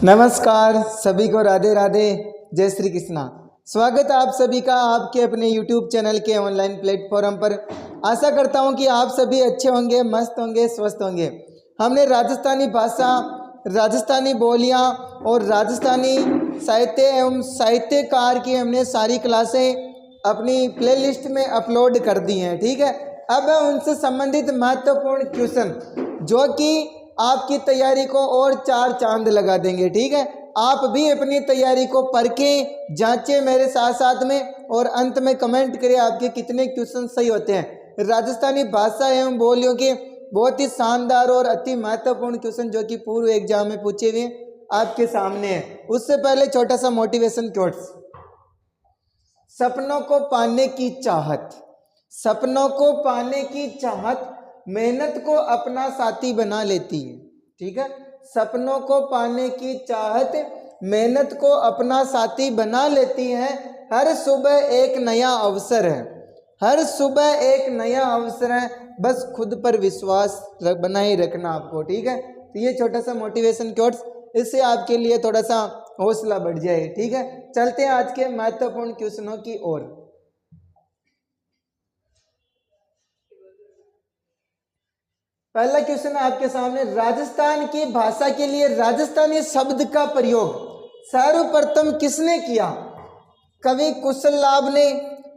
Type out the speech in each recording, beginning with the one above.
नमस्कार सभी को, राधे राधे, जय श्री कृष्णा। स्वागत है आप सभी का आपके अपने YouTube चैनल के ऑनलाइन प्लेटफॉर्म पर। आशा करता हूं कि आप सभी अच्छे होंगे, मस्त होंगे, स्वस्थ होंगे। हमने राजस्थानी भाषा, राजस्थानी बोलियां और राजस्थानी साहित्य एवं साहित्यकार की हमने सारी क्लासें अपनी प्लेलिस्ट में अपलोड कर दी हैं। ठीक है, अब उनसे संबंधित महत्वपूर्ण क्वेश्चन जो कि आपकी तैयारी को और चार चांद लगा देंगे। ठीक है, आप भी अपनी तैयारी को परखें, जांचें मेरे साथ साथ में, और अंत में कमेंट करें आपके कितने क्वेश्चन सही होते हैं। राजस्थानी भाषा एवं बोलियों के बहुत ही शानदार और अति महत्वपूर्ण क्वेश्चन जो कि पूर्व एग्जाम में पूछे हुए आपके सामने है। उससे पहले छोटा सा मोटिवेशन कोट्स। सपनों को पाने की चाहत, सपनों को पाने की चाहत मेहनत को अपना साथी बना लेती है। ठीक है, सपनों को पाने की चाहत मेहनत को अपना साथी बना लेती है। हर सुबह एक नया अवसर है, हर सुबह एक नया अवसर है, बस खुद पर विश्वास बनाए रखना आपको। ठीक है, तो ये छोटा सा मोटिवेशन कोट्स, इससे आपके लिए थोड़ा सा हौसला बढ़ जाए। ठीक है, चलते हैं आज के महत्वपूर्ण क्वेश्चनों की ओर। पहला क्वेश्चन है आपके सामने, राजस्थान की भाषा के लिए राजस्थानी शब्द का प्रयोग सर्वप्रथम किसने किया? कवि कुशललाभ ने,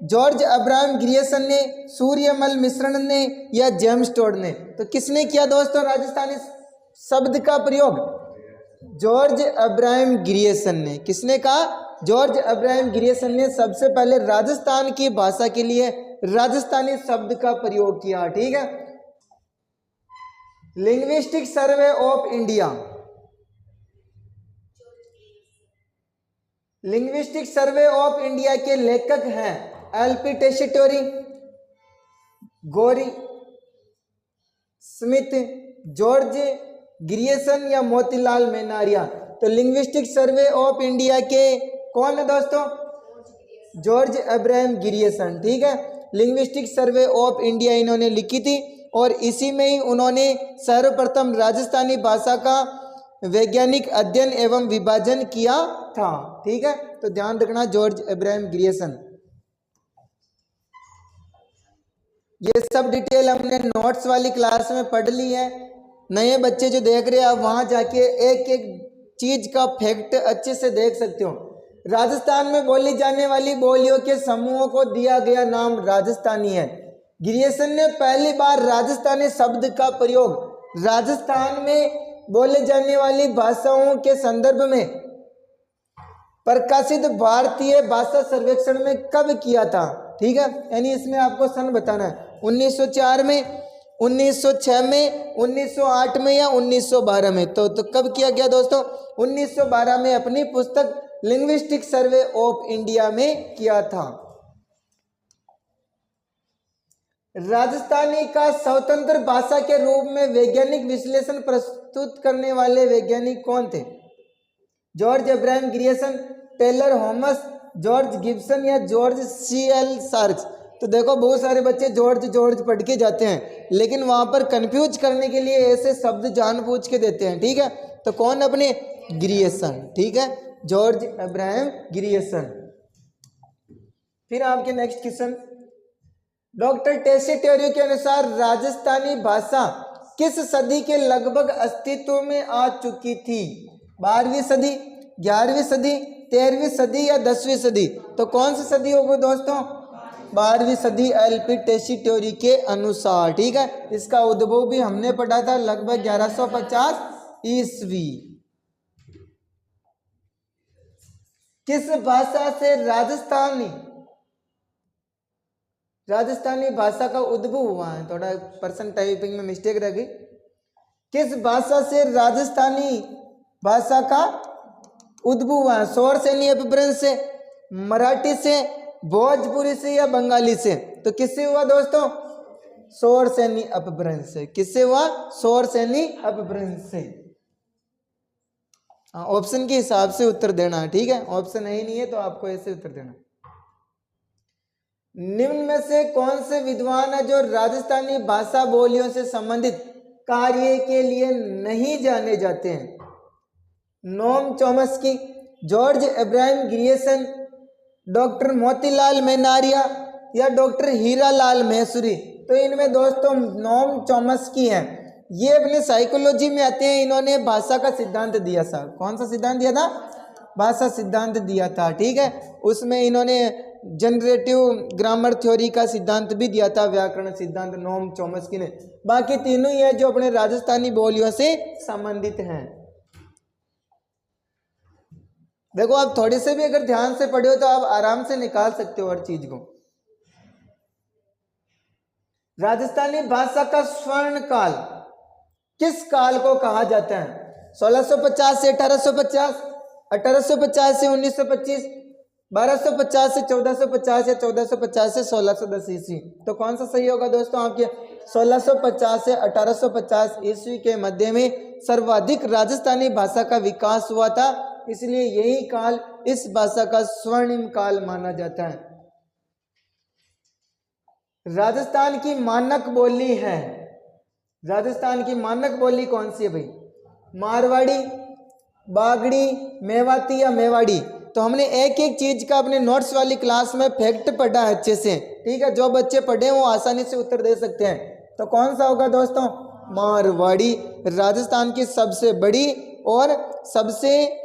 जॉर्ज अब्राहम ग्रियर्सन ने, सूर्यमल मिश्रण ने, या जेम्स टोड ने? तो किसने किया दोस्तों राजस्थानी शब्द का प्रयोग? जॉर्ज अब्राहम ग्रियर्सन ने। किसने कहा? जॉर्ज अब्राहम ग्रियर्सन ने सबसे पहले राजस्थान की भाषा के लिए राजस्थानी शब्द का प्रयोग किया। ठीक है, linguistic survey of India, linguistic survey of India के लेखक हैं L P Tessitori, Gauri Smith, George Grierson या मोतीलाल मेनारिया? तो लिंग्विस्टिक सर्वे ऑफ इंडिया के कौन है दोस्तों? George Abraham Grierson. ठीक है, लिंग्विस्टिक सर्वे ऑफ इंडिया इन्होंने लिखी थी और इसी में ही उन्होंने सर्वप्रथम राजस्थानी भाषा का वैज्ञानिक अध्ययन एवं विभाजन किया था। ठीक है, तो ध्यान रखना जॉर्ज अब्राहम ग्रियर्सन। ये सब डिटेल हमने नोट्स वाली क्लास में पढ़ ली है। नए बच्चे जो देख रहे हैं आप वहां जाके एक एक चीज का फैक्ट अच्छे से देख सकते हो। राजस्थान में बोली जाने वाली बोलियों के समूहों को दिया गया नाम राजस्थानी है। ग्रियर्सन ने पहली बार राजस्थानी शब्द का प्रयोग राजस्थान में बोले जाने वाली भाषाओं के संदर्भ में प्रकाशित भारतीय भाषा सर्वेक्षण में कब किया था? ठीक है, यानी इसमें आपको सन बताना है, 1904 में, 1906 में, 1908 में या 1912 में? तो कब किया गया दोस्तों? 1912 में अपनी पुस्तक लिंग्विस्टिक सर्वे ऑफ इंडिया में किया था। राजस्थानी का स्वतंत्र भाषा के रूप में वैज्ञानिक विश्लेषण प्रस्तुत करने वाले वैज्ञानिक कौन थे? George Abraham Grierson, Taylor Holmes, George Gibson या जॉर्ज सीएल सार्च? तो देखो बहुत सारे बच्चे जॉर्ज जॉर्ज पढ़ के जाते हैं, लेकिन वहां पर कंफ्यूज करने के लिए ऐसे शब्द जानबूझ के देते हैं। ठीक है, तो कौन अपने? ग्रियर्सन। ठीक है, जॉर्ज अब्राहम ग्रियर्सन। फिर आपके नेक्स्ट क्वेश्चन, डॉक्टर टेसीटोरी के अनुसार राजस्थानी भाषा किस सदी के लगभग अस्तित्व में आ चुकी थी? 12वीं सदी, 11वीं सदी, 13वीं सदी या 10वीं सदी? तो कौन सी सदी होगी दोस्तों? 12वीं सदी एलपी टेसीटोरी के अनुसार। ठीक है, इसका उद्भव भी हमने पढ़ा था लगभग 1150 ईस्वी। किस भाषा से राजस्थानी भाषा का उद्भव हुआ है? थोड़ा पर्सन टाइपिंग में मिस्टेक रह गई। किस भाषा से राजस्थानी भाषा का उद्भव हुआ है? सौर सैनी अपभ्रंश से, मराठी से, भोजपुरी से या बंगाली से? तो किससे हुआ दोस्तों? सौर सैनी अपभ्रंश से। किससे हुआ? सौर सैनी अपभ्रंश से। ऑप्शन के हिसाब से उत्तर देना है। ठीक है, ऑप्शन है ही नहीं है तो आपको ऐसे उत्तर देना। निम्न में से कौन से विद्वान है जो राजस्थानी भाषा बोलियों से संबंधित कार्य के लिए नहीं जाने जाते हैं? Noam Chomsky, George Ibrahim Grierson, doctor Motilal Menaria या डॉक्टर हीरालाल मैसूरी। तो इनमें दोस्तों नोम चॉम्स्की हैं। ये अपने साइकोलॉजी में आते हैं। इन्होंने भाषा का सिद्धांत दिया था। कौन सा सिद्धांत दिया था? भाषा सिद्धांत दिया था। ठीक है, उसमें इन्होंने जनरेटिव ग्रामर थ्योरी का सिद्धांत भी दिया था, व्याकरण सिद्धांत, नोम चॉम्स्की ने। बाकी तीनों ही है जो अपने राजस्थानी बोलियों से संबंधित हैं। देखो आप थोड़े से भी अगर ध्यान से पढ़े हो तो आप आराम से निकाल सकते हो हर चीज को। राजस्थानी भाषा का स्वर्ण काल किस काल को कहा जाता है? 1650 से 1850, 1850 से 1925, 1250 से 1450 या 1450 से 1610 ईस्वी। तो कौन सा सही होगा दोस्तों आपके? 1650 से 1850 ईस्वी के मध्य में सर्वाधिक राजस्थानी भाषा का विकास हुआ था, इसलिए यही काल इस भाषा का स्वर्णिम काल माना जाता है। राजस्थान की मानक बोली है। राजस्थान की मानक बोली कौन सी है भाई? मारवाड़ी, बागड़ी, मेवाती या मेवाड़ी। तो हमने एक एक चीज का अपने नोट्स वाली क्लास में फैक्ट पढ़ा है अच्छे से। ठीक है, जो बच्चे पढ़े वो आसानी से उत्तर दे सकते हैं। तो कौन सा होगा दोस्तों? मारवाड़ी। राजस्थान की सबसे बड़ी और सबसे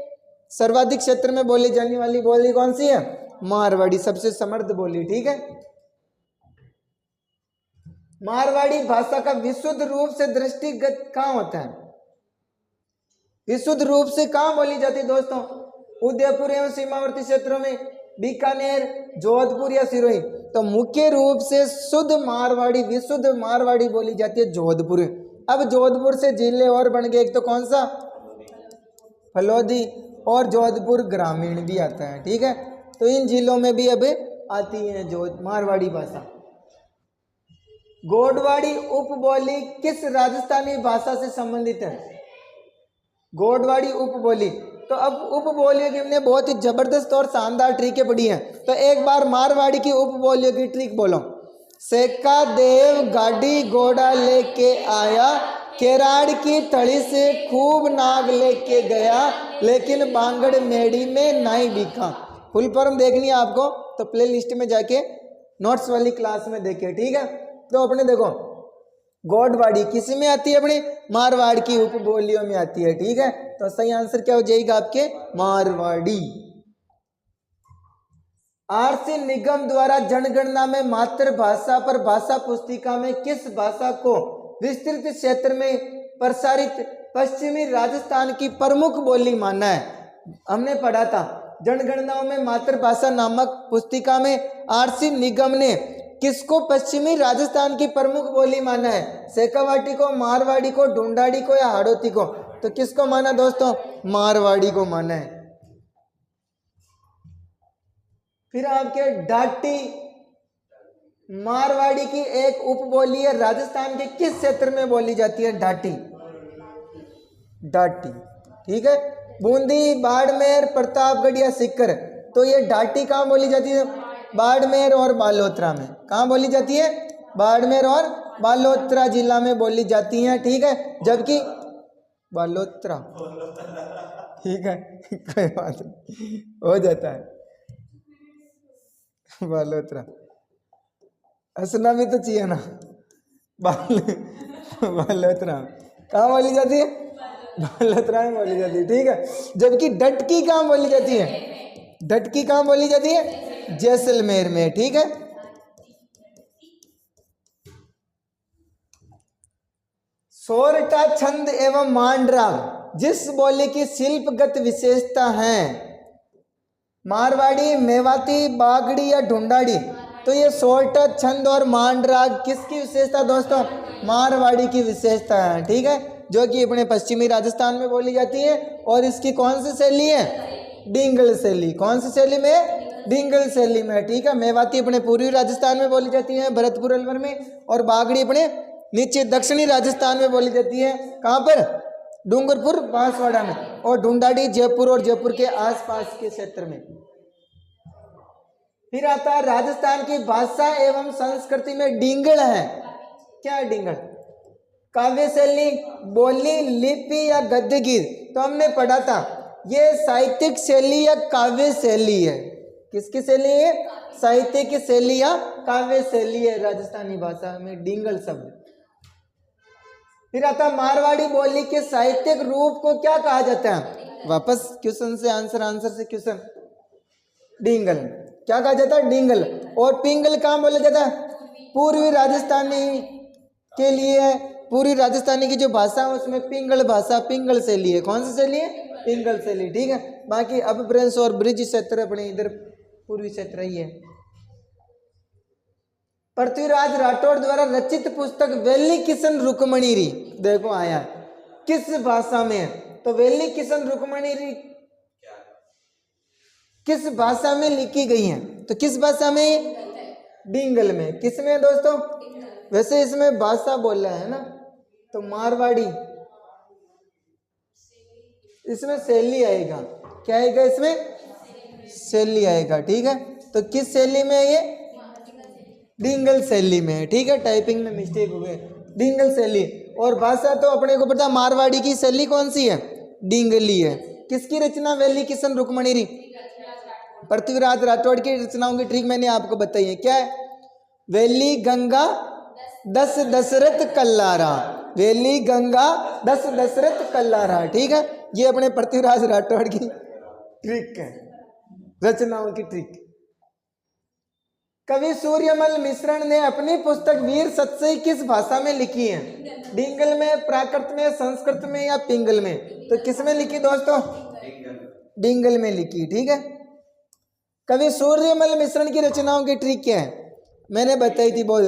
सर्वाधिक क्षेत्र में बोली जाने वाली बोली कौन सी है? मारवाड़ी, सबसे समृद्ध बोली। ठीक है, मारवाड़ी भाषा का विशुद्ध रूप से दृष्टिगत कहाँ होता है? विशुद्ध रूप से कहाँ बोली जाती है दोस्तों? उदयपुर एवं सीमावर्ती क्षेत्रों में, बीकानेर, जोधपुर या सिरोही। तो मुख्य रूप से शुद्ध मारवाड़ी, विशुद्ध मारवाड़ी बोली जाती है जोधपुर। अब जोधपुर से जिले और बन गए, एक तो कौन सा? फलोदी, और जोधपुर ग्रामीण भी आता है। ठीक है, तो इन जिलों में भी अब आती है जो मारवाड़ी भाषा। गोडवाड़ी उपबोली किस राजस्थानी भाषा से संबंधित है? गोडवाड़ी उपबोली। तो अब उपबोलियों की हमने बहुत ही जबरदस्त और शानदार ट्रिकें पढ़ी हैं। तो एक बार मारवाड़ी की उपबोलियों की ट्रिक बोलो। सेका देव गाड़ी घोड़ा लेके आया, केराड़ की थड़ी से खूब नाग लेके गया, लेकिन बांगड़ मेड़ी में नहीं बिका। फुल फॉर्म देखनी है आपको तो प्ले लिस्ट में जाके नोट्स वाली क्लास में देखिए। ठीक है, तो अपने देखो गोडवाड़ी किस में आती है? अपने मारवाड़ की उपबोलियों में आती है। ठीक है, तो सही आंसर क्या हो जाएगा आपके? मारवाड़ी। आरसी निगम द्वारा जनगणना में मातृभाषा पर भाषा पुस्तिका में किस भाषा को विस्तृत क्षेत्र में प्रसारित पश्चिमी राजस्थान की प्रमुख बोली माना है? हमने पढ़ा था जनगणनाओं में मातृभाषा नामक पुस्तिका में आरसी निगम ने किसको पश्चिमी राजस्थान की प्रमुख बोली माना है? शेखावाटी को, मारवाड़ी को, ढूंढाड़ी को या हाड़ौती को? तो किसको माना दोस्तों? मारवाड़ी को माना है। फिर आपके डाटी, मारवाड़ी की एक उपबोली है। राजस्थान के किस क्षेत्र में बोली जाती है डाटी? डाटी। ठीक है, बूंदी, बाड़मेर, प्रतापगढ़ या सीकर। तो ये डाटी कहाँ बोली जाती है? बाड़मेर और बालोतरा में। कहाँ बोली जाती है? बाड़मेर और बालोतरा जिला में बोली जाती है। ठीक है, जबकि बालोतरा, ठीक है कोई बात नहीं, हो जाता है। बालोतरा हंसना भी तो चाहिए ना। बालोतरा कहाँ बोली जाती है? बालोतरा में बोली जाती है। ठीक है, जबकि डटकी कहाँ बोली जाती है? डटकी कहाँ बोली जाती है? जैसलमेर में। ठीक है, सोरठा छंद एवं मांडराग जिस बोली की शिल्पगत विशेषता है? मारवाड़ी, मेवाती, बागड़ी या ढूंढाड़ी? तो ये सोरठा छंद और मांडराग किसकी विशेषता दोस्तों? मारवाड़ी की विशेषता है। ठीक है, जो कि अपने पश्चिमी राजस्थान में बोली जाती है। और इसकी कौन सी शैली है? डिंगल शैली। कौन सी शैली में? डिंगल शैली में। ठीक है, मेवाती अपने पूर्वी राजस्थान में बोली जाती है, भरतपुर अलवर में। और बागड़ी अपने नीचे दक्षिणी राजस्थान में बोली जाती है। कहाँ पर? डूंगरपुर, बांसवाड़ा में। और ढूंढाड़ी जयपुर और जयपुर के आसपास के क्षेत्र में। फिर आता है राजस्थान की भाषा एवं संस्कृति में डिंगल है। क्या है डिंगल? काव्य शैली, बोली, लिपि या गद्य गीत। तो हमने पढ़ा था ये साहित्यिक शैली या काव्य शैली है। किसकी शैली है? साहित्यिक शैली या काव्य शैली है राजस्थानी भाषा में डिंगल शब्द। फिर आता है मारवाड़ी बोली के साहित्यिक रूप को क्या कहा जाता है? वापस क्वेश्चन से आंसर, आंसर से क्वेश्चन। डिंगल। क्या कहा जाता है? डिंगल। और पिंगल कहाँ बोला जाता है? पूर्वी राजस्थानी के लिए, पूर्वी राजस्थानी की जो भाषा है उसमें पिंगल भाषा, पिंगल शैली है। कौन सी शैली है? पिंगल शैली। ठीक है, बाकी अपभ्रंश और ब्रिज क्षेत्र अपने इधर पूर्वी क्षेत्र ही है। पृथ्वीराज राठौड़ द्वारा रचित पुस्तक वेली किशन रुक्मणीरी देखो आया किस भाषा में है? तो वेली किशन रुक्मणीरी किस भाषा में लिखी गई है? तो किस भाषा में? डिंगल में। किस में दोस्तों? वैसे इसमें भाषा बोल रहा है ना, तो मारवाड़ी। इसमें शैली आएगा। क्या आएगा इसमें? शैली आएगा। ठीक है, तो किस शैली में है ये? डिंगल शैली में है। ठीक है, टाइपिंग में मिस्टेक हो गई। डिंगल शैली। और भाषा तो अपने को पता, मारवाड़ी की शैली कौन सी है? डिंगली है। किसकी रचना? वेली किशन रुक्मणीरी। पृथ्वीराज राठौड़ की रचनाओं की ट्रिक मैंने आपको बताई है। क्या है? वेली गंगा 10 दशरथ कल्लारा। वेली गंगा 10 दशरथ कल्लारा। ठीक है, ये अपने पृथ्वीराज राठौड़ की ट्रिक है, रचनाओं की ट्रिक। कवि सूर्यमल मिश्रण ने अपनी पुस्तक वीर सतसई किस भाषा में लिखी है? डिंगल में, प्राकृत में, संस्कृत में या पिंगल में? तो किस में लिखी दोस्तों? डिंगल में लिखी। ठीक है, कवि सूर्यमल मिश्रण की रचनाओं की ट्रिक क्या है? मैंने बताई थी। बोल,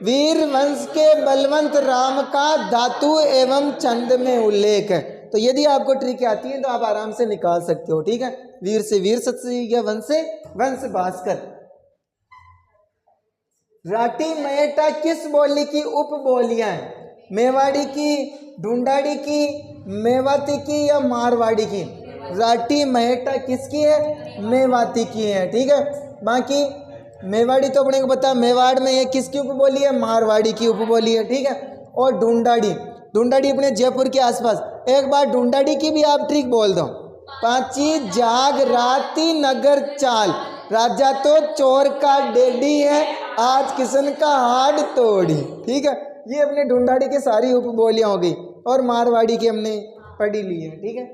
वीर वंश के बलवंत राम का धातु एवं छंद में उल्लेख है। तो यदि आपको ट्रिक आती है तो आप आराम से निकाल सकते हो। ठीक है, वीर से वीर सतसई गया, वंश से वंश भास्कर। राठी महेटा किस बोली की उपबोलियां हैं? मेवाड़ी की, ढूंढाड़ी की, मेवाती की या मारवाड़ी की? राठी महेटा किसकी है? मेवाती की है। ठीक है, बाकी मेवाड़ी तो अपने को पता है मेवाड़ में ये किसकी उपबोली है? मारवाड़ी की उपबोली है। ठीक है, और ढूंढाड़ी, ढूंढाड़ी अपने जयपुर के आसपास। एक बार ढूंढाड़ी की भी आप ट्रिक बोल दो। पांची जाग राती नगर चाल, राजा तो चोर का डेडी है, आज किशन का हाड तोड़ी। ठीक है, ये अपने ढूंढाड़ी की सारी उपबोलियां हो गई और मारवाड़ी की हमने पढ़ी ली है। ठीक है,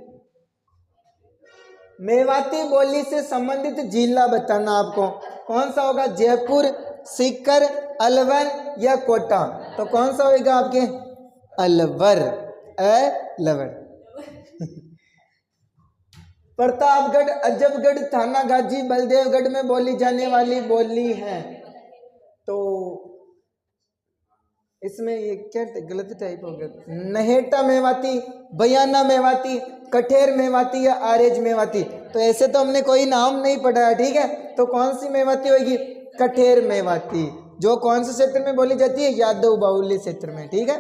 मेवाती बोली से संबंधित जिला बताना आपको। कौन सा होगा? जयपुर, सीकर, अलवर या कोटा? तो कौन सा होगा आपके? अलवर। अलवर। प्रतापगढ़, अजबगढ़, थानागाजी, बलदेवगढ़ में बोली जाने वाली बोली है। तो इसमें ये क्या गलत टाइप हो गया? नहेटा मेवाती, बयाना मेवाती, कठेर मेवाती या आरेज मेवाती? तो ऐसे तो हमने कोई नाम नहीं पढ़ा है। ठीक है, तो कौन सी मेवाती होगी? कठेर मेवाती। जो कौन से क्षेत्र में बोली जाती है? यादव बाहुल्य क्षेत्र में। ठीक है,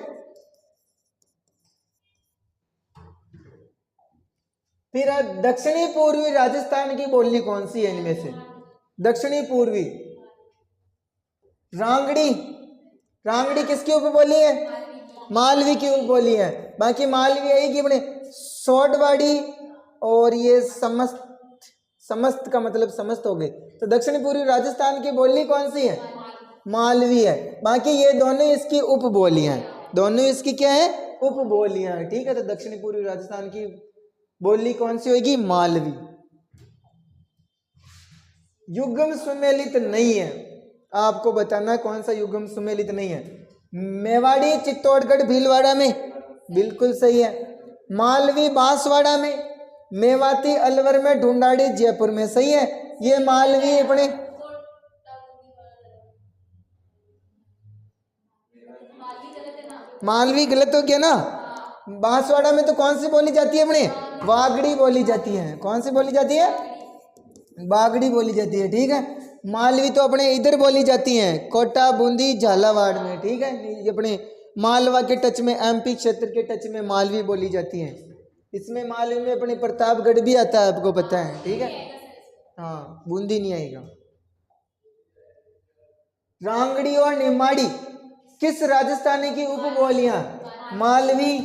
फिर दक्षिणी पूर्वी राजस्थान की बोली कौन सी है इनमें से? दक्षिणी पूर्वी रांगड़ी। रांगड़ी किसकी उपबोली है? मालवी की उपबोली है। बाकी मालवी आएगी अपने सोडवाड़ी और ये समस्त। समस्त का मतलब समस्त हो गए। तो दक्षिणी पूर्वी राजस्थान की बोली कौन सी है? मालवी है। बाकी ये दोनों इसकी उपबोलियां हैं। दोनों इसकी क्या है? उपबोलियां हैं। ठीक है, तो दक्षिणी पूर्वी राजस्थान की बोली कौन सी होगी? मालवी। युग्म सुमेलित नहीं है, आपको बताना कौन सा युग्म सुमेलित नहीं है। मेवाड़ी चित्तौड़गढ़ भीलवाड़ा में बिल्कुल सही है। मालवी बांसवाड़ा में, मेवाती अलवर में, ढूंढाड़ी जयपुर में। सही है, ये मालवी अपने मालवी गलत हो गया ना। बांसवाड़ा में तो कौन सी बोली जाती है अपने? वागड़ी बोली जाती है। कौन सी बोली जाती है? बागड़ी बोली जाती है। ठीक है, मालवी तो अपने इधर बोली जाती है, कोटा, बूंदी, झालावाड़ में। ठीक है, ये अपने मालवा के टच में, एमपी क्षेत्र के टच में मालवी बोली जाती है। इसमें मालवी में अपने प्रतापगढ़ भी आता है, आपको पता है। ठीक है, हाँ, बूंदी नहीं आएगा। रांगड़ी और निमाड़ी किस राजस्थानी की उपबोलियां? मालवी,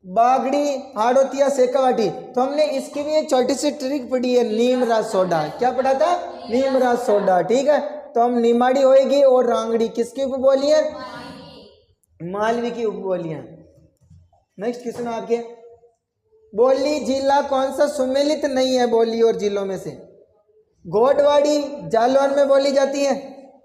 बागड़ी, हाड़ोतिया, शेखावाटी। तो हमने इसकी भी एक छोटी सी ट्रिक पढ़ी है, नीम रस सोडा। क्या पढ़ा था? नीम रस सोडा। ठीक है, तो हम निमाड़ी होएगी और रांगड़ी किसकी उपबोली है? मालवी की उपबोली है। नेक्स्ट क्वेश्चन आपके, बोली जिला कौन सा सुमेलित नहीं है बोली और जिलों में से? गोडवाड़ी जालौर में बोली जाती है।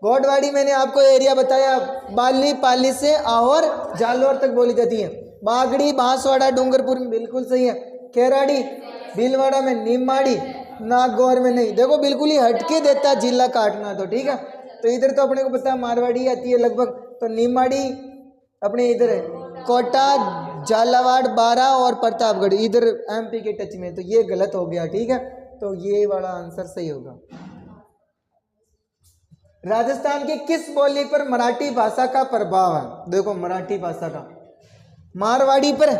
गोडवाड़ी मैंने आपको एरिया बताया, बाली पाली से आहोर जालौर तक बोली जाती है। बागड़ी बांसवाड़ा डूंगरपुर में, बिल्कुल सही है। केराड़ी भीलवाड़ा में, निमाड़ी नागौर में नहीं। देखो बिल्कुल ही हटके देता है जिला काटना तो। ठीक है, तो इधर तो अपने को पता है मारवाड़ी आती है लगभग, तो निमाड़ी अपने इधर है, कोटा झालावाड़ बारा और प्रतापगढ़ इधर एमपी के टच में। तो ये गलत हो गया। ठीक है, तो ये वाला आंसर सही होगा। राजस्थान के किस बोली पर मराठी भाषा का प्रभाव है? देखो मराठी भाषा का, मारवाड़ी पर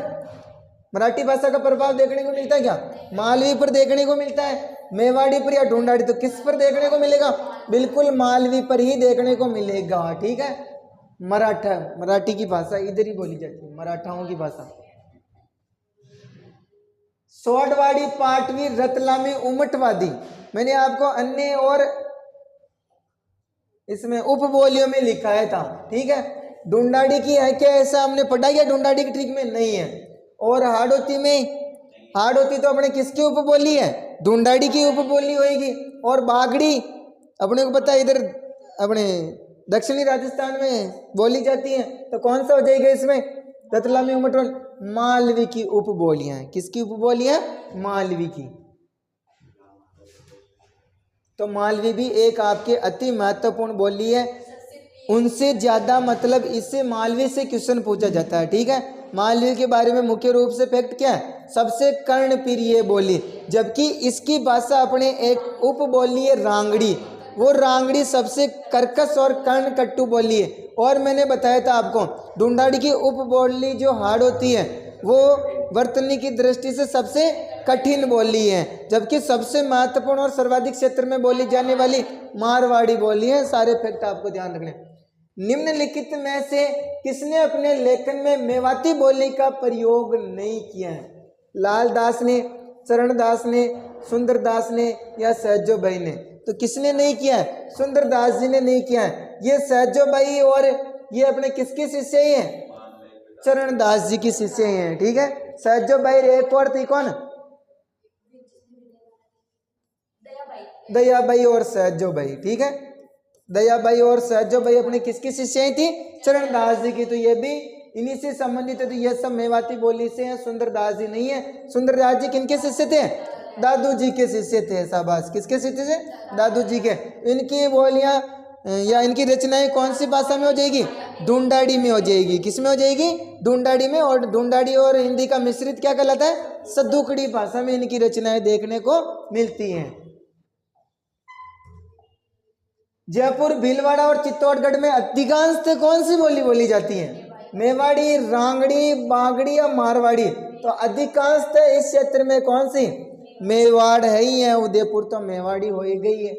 मराठी भाषा का प्रभाव देखने को मिलता है क्या? मालवी पर देखने को मिलता है, मेवाड़ी पर या ढूंढाड़ी। तो किस पर देखने को मिलेगा? बिल्कुल मालवी पर ही देखने को मिलेगा। ठीक है, मराठा, मराठी की भाषा इधर ही बोली जाती है, मराठाओं की भाषा। सोडवाड़ी, पाटवी, रतलामी, उमटवादी, मैंने आपको अन्य और इसमें उपबोलियों में लिखा है था। ठीक है, ढूंढाड़ी की है क्या ऐसा हमने पढ़ा या ढूंढाड़ी की ट्रिक में नहीं है? और हाड़ोती में, हाड़ोती तो अपने किसकी उपबोली है? ढूंढाड़ी की उपबोली होगी। और बागड़ी अपने को पता है इधर अपने दक्षिणी राजस्थान में बोली जाती है। तो कौन सा हो जाएगा इसमें? रतलामी, उमटवाल, मालवी की उपबोलियां हैं। किसकी उपबोलियां? मालवी की। तो मालवी भी एक आपके अति महत्वपूर्ण बोली है। उनसे ज्यादा मतलब इससे मालवी से क्वेश्चन पूछा जाता है। ठीक है, मालवी के बारे में मुख्य रूप से फैक्ट क्या है? सबसे कर्णप्रिय बोली, जबकि इसकी भाषा अपने एक उपबोली है रांगड़ी। वो रांगड़ी सबसे कर्कश और कर्णकट्टु बोली है। और मैंने बताया था आपको ढूंढाड़ी की उपबोली जो हार्ड होती है वो वर्तनी की दृष्टि से सबसे कठिन बोली है, जबकि सबसे महत्वपूर्ण और सर्वाधिक क्षेत्र में बोली जाने वाली मारवाड़ी बोली है। सारे फैक्ट आपको ध्यान रखने। निम्नलिखित में से किसने अपने लेखन में मेवाती बोली का प्रयोग नहीं किया है? लालदास ने, चरणदास ने, सुंदरदास ने या सहजो भाई ने? तो किसने नहीं किया है? सुंदरदास जी ने नहीं किया है। ये सहजो भाई और ये अपने किसके शिष्य ही हैं? चरणदास जी की शिष्य ही हैं। ठीक है, सहजो भाई, एक और थी कौन? दयाबाई और सहजो भाई। ठीक है, दयाबाई और सहजो भाई अपने किसकी शिष्य थी? चरणदास जी की। तो ये भी इन्हीं से संबंधित है। तो ये सब मेवाती बोली से है, सुंदरदास जी नहीं है। सुंदरदास जी किनके शिष्य थे? दादू जी के शिष्य थे। शाबाश, किसके शिष्य थे? दादू जी के। इनकी बोलियां या इनकी रचनाएं कौन सी भाषा में हो जाएगी? ढूंढाड़ी में हो जाएगी। किस में हो जाएगी? ढूंढाड़ी में। और ढूंढाड़ी और हिंदी का मिश्रित क्या कहलाता है? सद्दुकड़ी भाषा में इनकी रचनाएं देखने को मिलती हैं। जयपुर, भीलवाड़ा और चित्तौड़गढ़ में अधिकांश कौन सी बोली बोली जाती है? मेवाड़ी, रांगड़ी, बागड़ी या मारवाड़ी? तो अधिकांश इस क्षेत्र में कौन सी? मेवाड़ है ही है। उदयपुर तो मेवाड़ी हो ही गई है।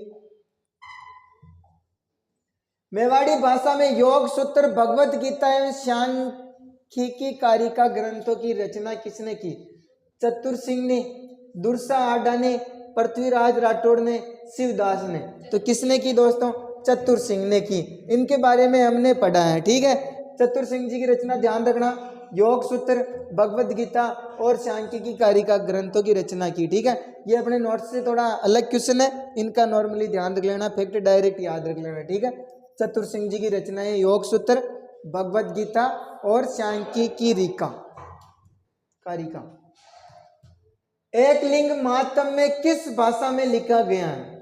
मेवाड़ी भाषा में योग सूत्र, भगवत गीता एवं सांख्यिकी कारिका ग्रंथों की रचना किसने की? चतुर सिंह ने, दुर्सा आडा ने, पृथ्वीराज राठौड़ ने, शिवदास ने? तो किसने की दोस्तों? चतुर सिंह ने की। इनके बारे में हमने पढ़ा है। ठीक है, चतुर सिंह जी की रचना ध्यान रखना, योग सूत्र, भगवत गीता और सांख्यिकी कारिका ग्रंथों की रचना की। ठीक है, ये अपने नोट्स से थोड़ा अलग क्वेश्चन है, इनका नॉर्मली ध्यान रख लेना, फैक्ट डायरेक्ट याद रख लेना। ठीक है, चतुर सिंह जी की रचनाएं योग सूत्र, भगवत गीता और सांख्यिकी कारिका। एक लिंग महात्म में किस भाषा में लिखा गया है?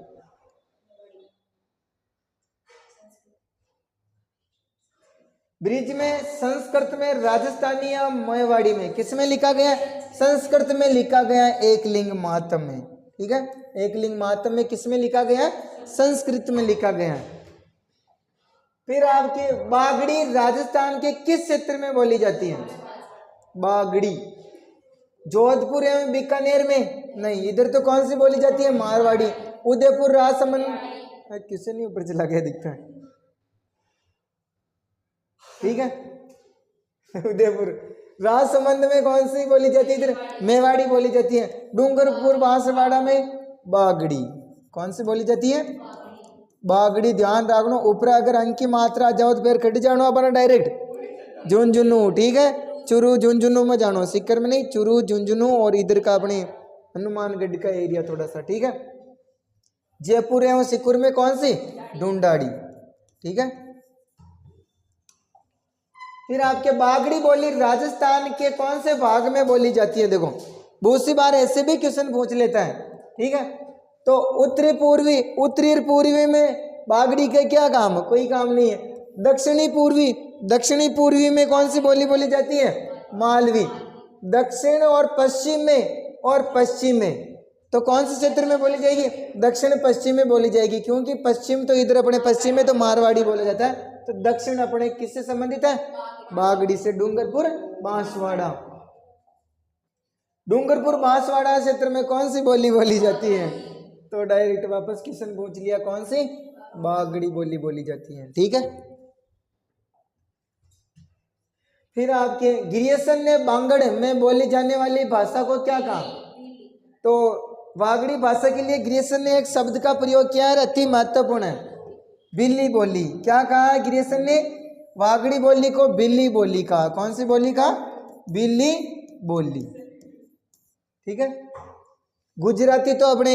ब्रिज में, संस्कृत में, राजस्थानी या मेवाड़ी में? किस में लिखा गया? संस्कृत में लिखा गया एक लिंग महात्म में। ठीक है, एक लिंग महात्म में किस में लिखा गया? संस्कृत में लिखा गया। फिर आपके बागड़ी राजस्थान के किस क्षेत्र में बोली जाती है? बागड़ी जोधपुर एवं बीकानेर में नहीं। इधर तो कौन सी बोली जाती है? मारवाड़ी। उदयपुर, राजसमंद, किसे नहीं ऊपर चला गया दिखता है। ठीक है, उदयपुर, राजसमंद में कौन सी बोली जाती है? इधर मेवाड़ी बोली जाती है। डूंगरपुर बांसवाड़ा में बागड़ी। कौन सी बोली जाती है? बागड़ी। ध्यान रखना, ऊपर अगर अंक की मात्रा आ जाओ तो फिर कट जानो अपना डायरेक्ट झुंझुनू। ठीक है, चुरू झुंझुनू में जानो, सीकर में नहीं, चुरू झुंझुनू और इधर का अपने हनुमानगढ़ का एरिया थोड़ा सा। ठीक है, जयपुर एवं सिकुर में कौन सी? ढूंढाड़ी। ठीक है, फिर आपके बागड़ी बोली राजस्थान के कौन से भाग में बोली जाती है? देखो बहुत सी बार ऐसे भी क्वेश्चन पूछ लेता है। ठीक है, तो उत्तरी पूर्वी में बागड़ी के क्या काम? कोई काम नहीं है। दक्षिणी पूर्वी में कौन सी बोली बोली जाती है? मालवी। दक्षिण और पश्चिम में तो कौन से क्षेत्र में बोली जाएगी? दक्षिण पश्चिम में बोली जाएगी, क्योंकि पश्चिम तो इधर अपने पश्चिम में तो मारवाड़ी बोला जाता है, तो दक्षिण अपने किससे संबंधित है? बागड़ी से। डूंगरपुर बांसवाड़ा। डूंगरपुर बांसवाड़ा क्षेत्र में कौन सी बोली बोली जाती है? तो डायरेक्ट वापस क्वेश्चन पूछ लिया, कौन सी? बागड़ी बोली बोली जाती है। ठीक है, फिर आपके गिरियसन ने बांगड़ में बोली जाने वाली भाषा को क्या कहा? तो वागड़ी भाषा के लिए गिरियसन ने एक शब्द का प्रयोग किया है, अति महत्वपूर्ण है, बिल्ली बोली। क्या कहा है गिरियसन ने? वागड़ी बोली को बिल्ली बोली कहा। कौन सी बोली कहा? बिल्ली बोली। ठीक है, गुजराती तो अपने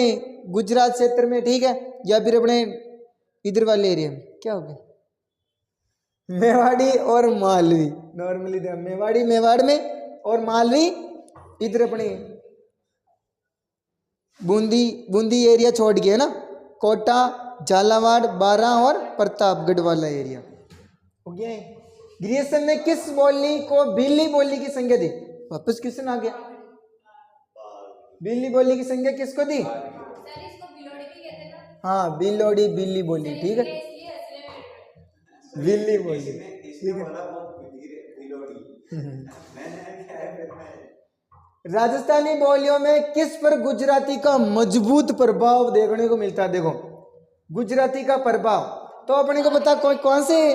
गुजरात क्षेत्र में, ठीक है, या फिर अपने इधर वाले एरिया में क्या हो गया? मेवाड़ी और मालवी। नॉर्मली मेवाड़ी मेवाड़ में और मालवी इधर अपने बूंदी एरिया छोड़ गया ना, कोटा, झालावाड़, बारा और प्रतापगढ़ वाला एरिया हो गया है। गिरियसन ने किस बोली को बिल्ली बोली की संज्ञा दी? वापस क्वेश्चन आ गया, बिल्ली बोली की संज्ञा किसको दी? हाँ, बिलोड़ी, बिल्ली बोली। ठीक है, बिल्ली बोली। ठीक है, राजस्थानी बोलियों में किस पर गुजराती का मजबूत प्रभाव देखने को मिलता है? देखो गुजराती का प्रभाव तो अपने को पता कौन से,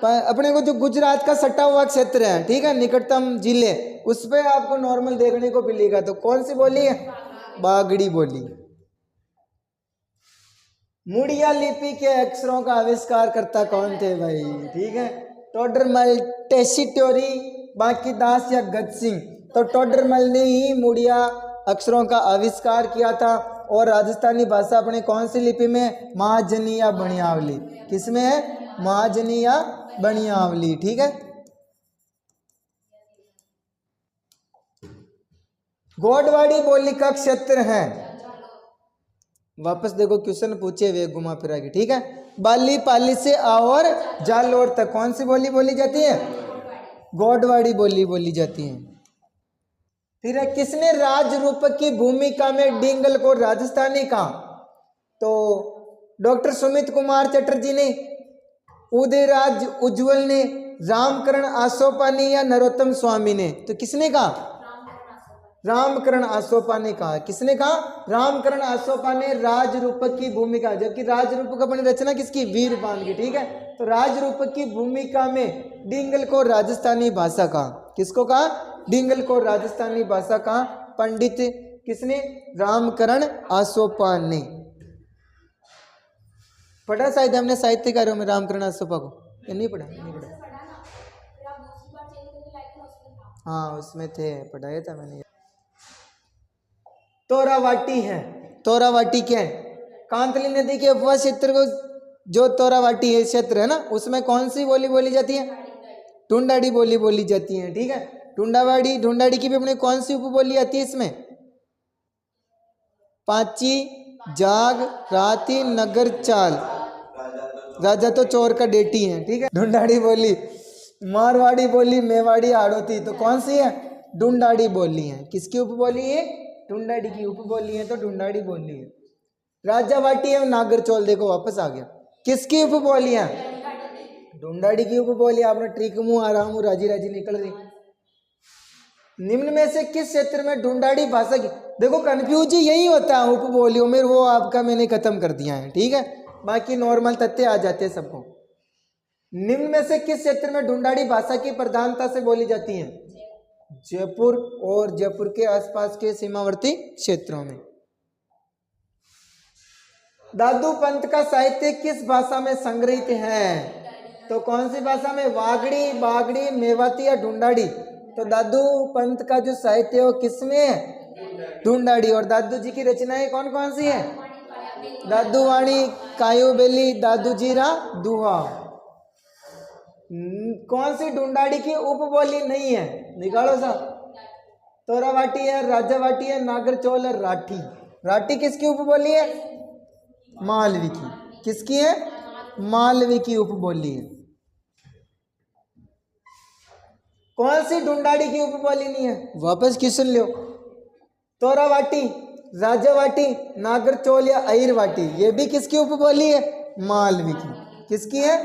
अपने को जो गुजरात का सटा हुआ क्षेत्र है, ठीक है, निकटतम जिले, उस पर आपको नॉर्मल देखने को मिलेगा। तो कौन सी बोली है? बागड़ी बोली। मुड़िया लिपि के अक्षरों का आविष्कार करता कौन थे भाई? ठीक है, टोडरमल, टेसिटोरी, बांकीदास या गज सिंह। तो टोडरमल ने ही मुड़िया अक्षरों का आविष्कार किया था। और राजस्थानी भाषा अपने कौन सी लिपि में? महाजनी या बनियावली। किसमें है? महाजनी या बनियावली। ठीक है, गोडवाड़ी बोली का क्षेत्र है, वापस देखो क्वेश्चन पूछे हुए घुमा फिरा के। ठीक है, बाली पाली से और जालोर तक कौन सी बोली बोली जाती है? गोडवाड़ी बोली बोली जाती है। फिर किसने राज रूप की भूमिका में डिंगल को राजस्थानी कहा? तो डॉक्टर सुमित कुमार चटर्जी ने, उदयराज उज्जवल ने, रामकरण आसोपानी या नरोत्तम स्वामी ने? तो किसने कहा? रामकरण आसोपा ने कहा। किसने कहा? रामकरण आसोपा ने राज रूपक की भूमिका, जबकि राज रूपक अपनी रचना किसकी? वीर बान की। ठीक है, तो राज रूपक की भूमिका में डिंगल को राजस्थानी भाषा कहा। किसको कहा? डिंगल को राजस्थानी भाषा कहा। पंडित किसने? रामकरण आसोपा ने। पढ़ा शायद हमने साहित्यकारों में रामकरण आसोपा को, ये नहीं पढ़ा? नहीं पढ़ा। हाँ उसमें थे, पढ़ाया था मैंने। तोरावाटी है। तोरावाटी क्या है? कांतली नदी के उपवा क्षेत्र को जो तोरावाटी है क्षेत्र है ना, उसमें कौन सी बोली बोली जाती है? ढूंढाड़ी बोली बोली जाती है। ठीक है, ढूंढाड़ी की भी अपनी कौन सी उपबोली आती है इसमें? पांची, जाग, राती, नगर चाल। राजा तो चोर का डेटी है। ठीक है, ढूंढाड़ी बोली। मारवाड़ी बोली, मेवाड़ी, हाड़ौती, तो कौन सी है? ढूंढाड़ी बोली है। किसकी उपबोली है? ढूंढाड़ी की उपबोली है, तो ढूंढाड़ी बोली है। राजावाटी है, नागरचौल, देखो वापस आ गया। किसकी उपबोली है? ढूंढाड़ी की उपबोली। आपने ट्रिक मुंह आराम राजी राजी निकल रही। निम्न में से किस क्षेत्र में ढूंढाड़ी भाषा की, देखो कंफ्यूज यही होता है उपबोलियों में, वो आपका मैंने खत्म कर दिया है। ठीक है, बाकी नॉर्मल तथ्य आ जाते हैं सबको। निम्न में से किस क्षेत्र में ढूंढाड़ी भाषा की प्रधानता से बोली जाती है? जयपुर और जयपुर के आसपास के सीमावर्ती क्षेत्रों में। दादू पंत का साहित्य किस भाषा में संग्रहित है? तो कौन सी भाषा में? वागड़ी, बागड़ी, मेवाती या ढूंढाड़ी? तो दादू पंत का जो साहित्य है वो किस में है? ढूंढाड़ी। और दादू जी की रचनाएं कौन कौन सी है? दादू वाणी, कायूबेली, दादू जीरा दुहा। कौन सी ढूंढाड़ी की उपबोली नहीं है? निकालो साहब। तोरावाटी है, राजावाटी है, नागरचौल है, राठी। राठी किसकी उपबोली है? मालवी की। किसकी है? मालवी की उपबोली है। कौन सी ढूंढाड़ी की उपबोली नहीं है? वापस क्वेश्चन लो। तोरावाटी, राजावाटी, नागरचौल या अहिरवाटी, ये भी किसकी उपबोली है? मालवी की। किसकी है?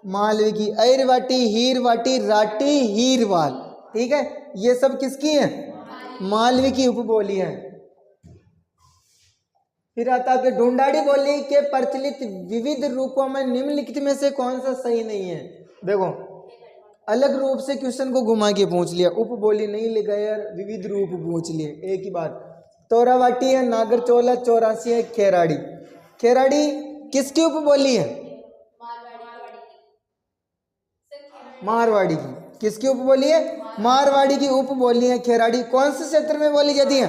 मालवी की। अहिरवाटी, हीरवाटी, राठी, हीरवाल, ठीक है, ये सब किसकी है? मालवी की उपबोली है। फिर आता है ढूंढाड़ी बोली के प्रचलित विविध रूपों में निम्नलिखित में से कौन सा सही नहीं है? देखो, अलग रूप से क्वेश्चन को घुमा के पूछ लिया, उपबोली नहीं लिखा यार, विविध रूप पूछ लिए, एक ही बात। तोरावाटी है, नागरचौल है, चौरासी है, खेराड़ी। खेराड़ी किसकी उपबोली है? मारवाड़ी की। किसकी उपबोली है? मारवाड़ी की उपबोली है खेराड़ी। कौन से क्षेत्र में बोली जाती है?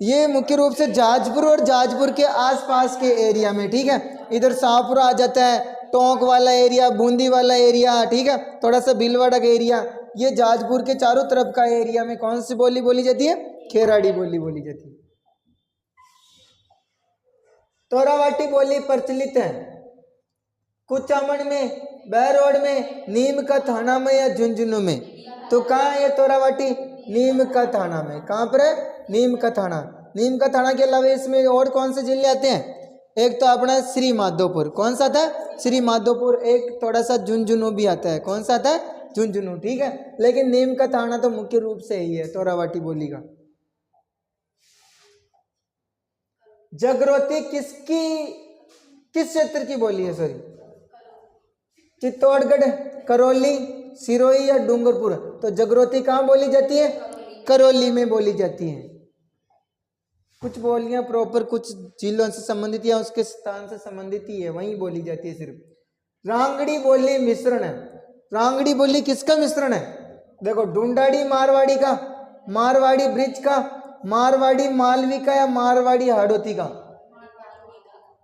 ये मुख्य रूप से जाजपुर और जाजपुर के आसपास के एरिया में, ठीक है। इधर शाहपुरा आ जाता है, टोंक वाला एरिया, बूंदी वाला एरिया, ठीक है, थोड़ा सा भीलवाड़ा का एरिया, ये जाजपुर के चारों तरफ का एरिया में कौन सी बोली बोली जाती है? खेराड़ी बोली जाती है। तोरावाटी बोली प्रचलित है कुचामन में, बहरोड में, नीम का थाना में या झुंझुनू में? तो कहाँ है ये तोरावाटी? नीम का थाना में। कहाँ पर है? नीम का थाना। नीम का थाना के अलावा इसमें और कौन से जिले आते हैं? एक तो अपना श्री माधोपुर, कौन सा था? श्री माधोपुर। एक थोड़ा सा झुंझुनू भी आता है, कौन सा आता है? झुंझुनू, ठीक है। लेकिन नीम का थाना तो मुख्य रूप से ही है तोरावाटी बोली का। जागृति किस क्षेत्र की बोली है? सॉरी, चित्तौड़गढ़, करौली, सिरोही या डूंगरपुर? तो जागृति कहाँ बोली जाती है? करौली में बोली जाती है। कुछ बोलियां प्रॉपर कुछ जिलों से संबंधित या उसके स्थान से संबंधित ही है, वहीं बोली जाती है सिर्फ। रांगड़ी बोली मिश्रण है। रांगड़ी बोली किसका मिश्रण है? देखो, ढूंढाड़ी मारवाड़ी का, मारवाड़ी ब्रिज का, मारवाड़ी मालवी का या मारवाड़ी हाड़ौती का?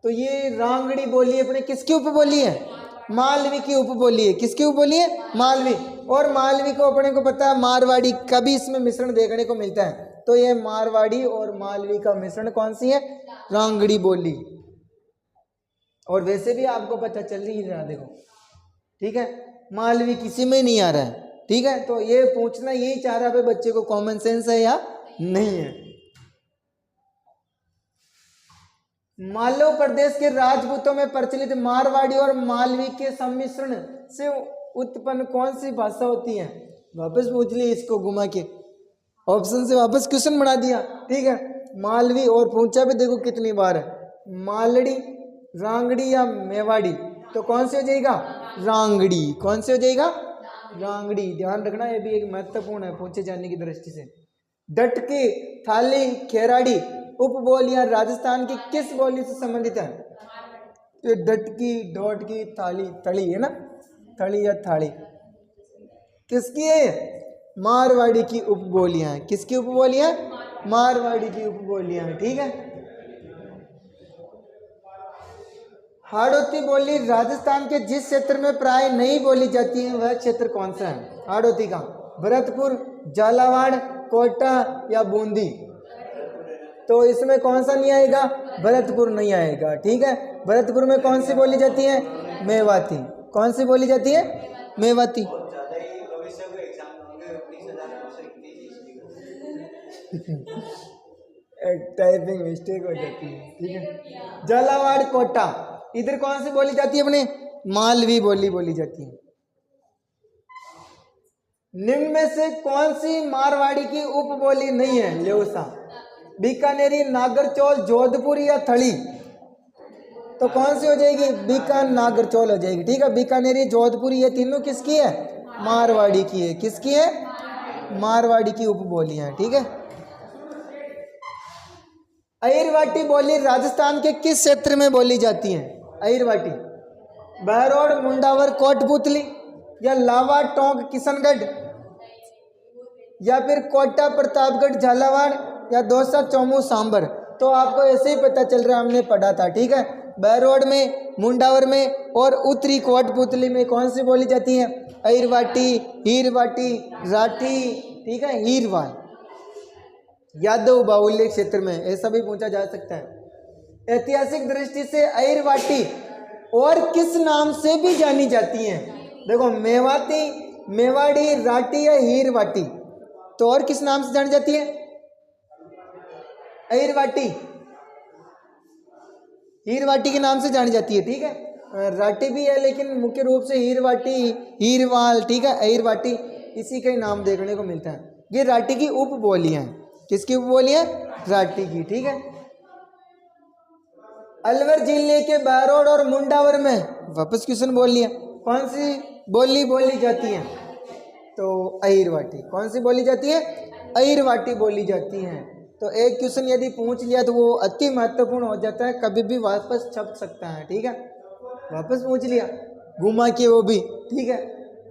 तो ये रांगड़ी बोली अपने किसकी उपबोली है? मालवी की उपबोली है। किसकी उपबोली है? मालवी। और मालवी को अपने को पता है मारवाड़ी का भी इसमें मिश्रण देखने को मिलता है। तो ये मारवाड़ी और मालवी का मिश्रण कौन सी है? रांगड़ी बोली। और वैसे भी आपको पता चल ही रहा, देखो, ठीक है, मालवी किसी में नहीं आ रहा है, ठीक है। तो ये पूछना यही चाह रहा है बच्चे को कॉमन सेंस है या नहीं है। मालव प्रदेश के राजपूतों में प्रचलित मारवाड़ी और मालवी के सम्मिश्रण से उत्पन्न कौन सी भाषा होती है? वापस पूछ लिए इसको घुमा के, ऑप्शन से वापस क्वेश्चन बना दिया, ठीक है। मालवी और पूछा भी देखो कितनी बार है, मालड़ी, रांगड़ी या मेवाड़ी? तो कौन से हो जाएगा? रांगड़ी। कौन से हो जाएगा? रांगड़ी। ध्यान रखना, ये भी एक महत्वपूर्ण है पूछे जाने की दृष्टि से। डटकी, थाली, खेराड़ी उपबोलियां राजस्थान की किस बोली से संबंधित है? ये डटकी, डोटकी, थाली, थड़ी है ना, थड़ी या थाली किसकी है? मारवाड़ी की उपबोलियां हैं। किसकी उपबोलियां? मारवाड़ी की उपबोलियां हैं, ठीक है। हाड़ौती बोली राजस्थान के जिस क्षेत्र में प्राय नहीं बोली जाती है वह क्षेत्र कौन सा है? हाड़ौती का भरतपुर, झालावाड़, कोटा या बूंदी? तो इसमें कौन सा नहीं आएगा? भरतपुर नहीं आएगा, ठीक है। भरतपुर में कौन सी बोली जाती है? मेवाती। कौन सी बोली जाती है? मेवाती। टाइपिंग मिस्टेक हो जाती है, ठीक है। झालावाड़, कोटा, इधर कौन सी बोली जाती है? अपने मालवी बोली जाती है। निम्न में से कौन सी मारवाड़ी की उपबोली नहीं है? लेवसा, बीकानेरी, नागरचौल, जोधपुर या थली? तो कौन सी हो जाएगी? बीकान नागरचौल हो जाएगी, ठीक है। बीकानेरी, जोधपुर ये तीनों किसकी है? मारवाड़ी की है। किसकी है? मारवाड़ी की उपबोलियां हैं, ठीक है। अहिरवाटी बोली राजस्थान के किस क्षेत्र में बोली जाती है? अहिरवाटी बहरोड, मुंडावर, कोटपुतली, या लावा, टोंक, किशनगढ़, या फिर कोटा, प्रतापगढ़, झालावाड़, या दौसा, चौमू, सांबर। तो आपको ऐसे ही पता चल रहा है, हमने पढ़ा था, ठीक है। बहरोड में, मुंडावर में और उत्तरी कोटपुतली में कौन सी बोली जाती है? अहिरवाटी, हीरवाटी, राठी, ठीक है, हीरवाल। यादव बाहुल्य क्षेत्र में, ऐसा भी पूछा जा सकता है। ऐतिहासिक दृष्टि से अहिरवाटी और किस नाम से भी जानी जाती हैं? देखो, मेवाती, मेवाड़ी, राठी या हीरवाटी, तो और किस नाम से जानी जाती है? अहिरवाटी, हीरवाटी के नाम से जानी जाती है, ठीक है। राठी भी है लेकिन मुख्य रूप से हीरवाटी, हीरवाल, ठीक है, अहिरवाटी, इसी का ही नाम देखने को मिलता है। ये राठी की उपबोलियां हैं। किसकी उपबोलियां? राठी की, ठीक है। अलवर जिले के बहरोड और मुंडावर में, वापस क्वेश्चन बोल लिया, कौन सी बोली बोली जाती है? तो अहिरवाटी। कौन सी बोली जाती है? अहिरवाटी बोली जाती है। तो एक क्वेश्चन यदि पूछ लिया तो वो अति महत्वपूर्ण हो जाता है, कभी भी वापस छप सकता है, ठीक है। वापस पूछ लिया घुमा के वो भी, ठीक है।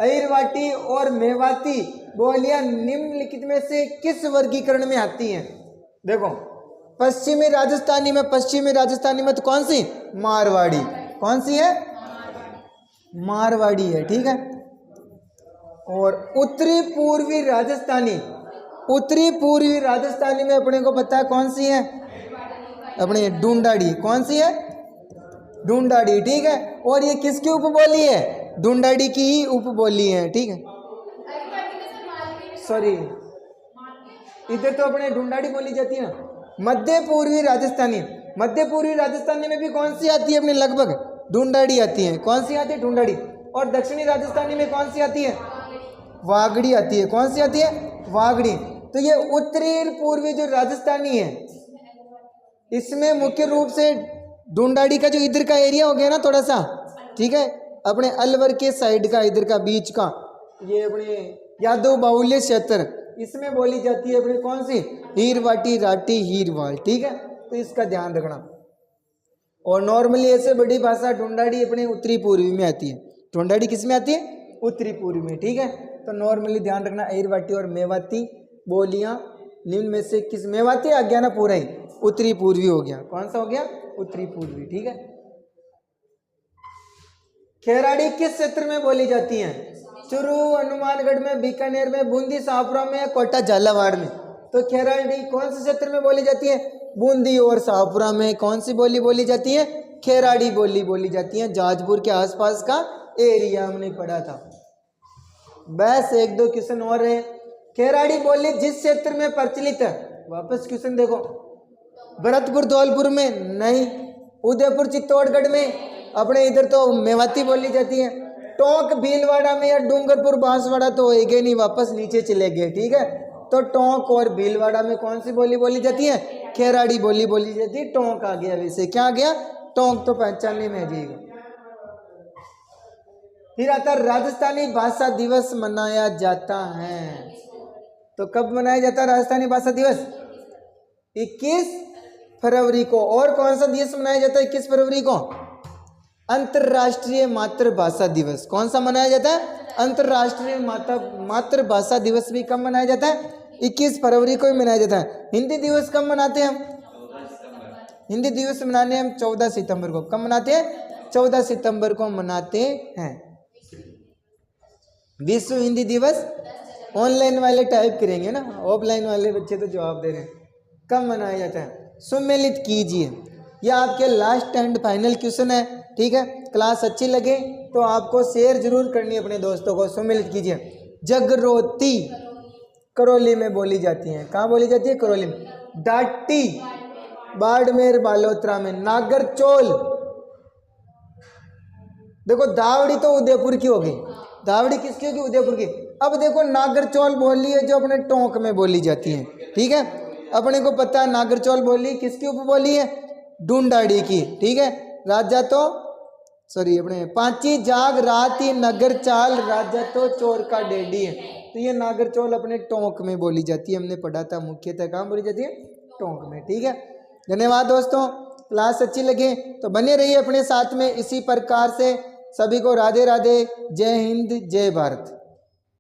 अहिरवाटी और मेवाती बोलियां निम्नलिखित में से किस वर्गीकरण में आती हैं? देखो, पश्चिमी राजस्थानी में, पश्चिमी राजस्थानी में तो कौन सी? मारवाड़ी। कौन सी है? मारवाड़ी है, ठीक है। और उत्तरी पूर्वी राजस्थानी, उत्तरी पूर्वी राजस्थानी में अपने को पता है कौन सी है? अपने ढूंढाड़ी। कौन सी है? ढूंढाड़ी, ठीक है। और ये किसकी उपबोली है? ढूंढाड़ी की ही उपबोली है, ठीक है। सॉरी, इधर तो अपने ढूंढाड़ी बोली जाती है ना। मध्य पूर्वी राजस्थानी, मध्य पूर्वी राजस्थानी में भी कौन सी आती है? अपने लगभग ढूंढाड़ी आती है। कौन सी आती है? ढूंढाड़ी। और दक्षिणी राजस्थानी में कौन सी आती है? वागड़ी आती है। कौन सी आती है? वागड़ी। तो ये उत्तरी पूर्वी जो राजस्थानी है, इसमें मुख्य रूप से ढूंढाड़ी का जो इधर का एरिया हो गया ना थोड़ा सा, ठीक है, अपने अलवर के साइड का, इधर का बीच का, ये अपने यादव बाहुल्य क्षेत्र, इसमें बोली जाती है अपनी कौन सी? हीरवाटी, राठी, हीरवाल, ठीक है। तो इसका ध्यान रखना। और नॉर्मली ऐसे बड़ी भाषा ढूंढाड़ी अपने उत्तरी पूर्वी में आती है। ढूंढाड़ी किस में आती है? उत्तरी पूर्वी में, ठीक है। तो नॉर्मली ध्यान रखना, अहिरवाटी और मेवाती बोलियां निम्न में से किस? मेवाती आ गया ना पूरा ही, उत्तरी पूर्वी हो गया। कौन सा हो गया? उत्तरी पूर्वी, ठीक है। खेराड़ी किस क्षेत्र में बोली जाती है? चुरू, हनुमानगढ़ में, बीकानेर में, बूंदी, शाहपुरा में, या कोटा, झालावाड़ में। तो खेराड़ी कौन से क्षेत्र में बोली जाती है? बूंदी और शाहपुरा में। कौन सी बोली बोली जाती है? खेराड़ी बोली बोली जाती है। जाजपुर के आसपास का एरिया हमने पढ़ा था। बस एक दो क्वेश्चन और है। खेराड़ी बोली जिस क्षेत्र में प्रचलित है, वापस क्वेश्चन देखो, भरतपुर, धौलपुर में नहीं, उदयपुर, चित्तौड़गढ़ में, अपने इधर तो मेवाती बोली जाती है। टोंक, भीलवाड़ा में, या डूंगरपुर, बांसवाड़ा तो होएगा नहीं, वापस नीचे चले गए, ठीक है। तो टोंक और भीलवाड़ा में कौन सी बोली बोली जाती है? खेराड़ी बोली बोली जाती है। टोंक आ गया, वैसे क्या आ गया? टोंक, तो पहचानने में आ जाएगा। फिर आता राजस्थानी भाषा दिवस मनाया जाता है। तो कब मनाया जाता है राजस्थानी भाषा दिवस? 21 फरवरी को। और कौन सा दिवस मनाया जाता है 21 फरवरी को? अंतर्राष्ट्रीय मातृभाषा दिवस। कौन सा मनाया जाता है? अंतर्राष्ट्रीय मातृभाषा दिवस भी कब मनाया जाता है? 21 फरवरी को ही मनाया जाता है। हिंदी दिवस कब मनाते हैं हम? हिंदी दिवस मनाने हम 14 सितंबर को। कब मनाते हैं? 14 सितंबर को मनाते हैं। विश्व हिंदी दिवस ऑनलाइन वाले टाइप करेंगे ना, ऑफलाइन वाले बच्चे तो जवाब दे रहे हैं। कब मनाया जाता है? सम्मिलित कीजिए। यह आपके लास्ट एंड फाइनल क्वेश्चन है, ठीक है। क्लास अच्छी लगे तो आपको शेयर जरूर करनी है अपने दोस्तों को। सम्मिलित कीजिए। जगरोती करौली में बोली जाती है। कहाँ बोली जाती है? करौली में। डाटी बाड़मेर, बालोतरा में। नागरचौल, देखो दावड़ी तो उदयपुर की होगी। दावड़ी किसकी होगी? उदयपुर की। अब देखो नागरचौल बोली है जो अपने टोंक में बोली जाती है, ठीक है। अपने को पता है नागरचौल बोली किसकी उपबोली है? ढूंढाड़ी की, ठीक है। राजा तो अपने पांची जाग राती नगर चाल, राजा तो चोर का डेडी है। तो ये नागरचौल अपने टोंक में बोली जाती है, हमने पढ़ा था मुख्यतः कहाँ बोली जाती है, टोंक में। ठीक है, धन्यवाद दोस्तों। क्लास अच्छी लगे तो बने रहिए अपने साथ में इसी प्रकार से। सभी को राधे राधे, जय हिंद, जय भारत।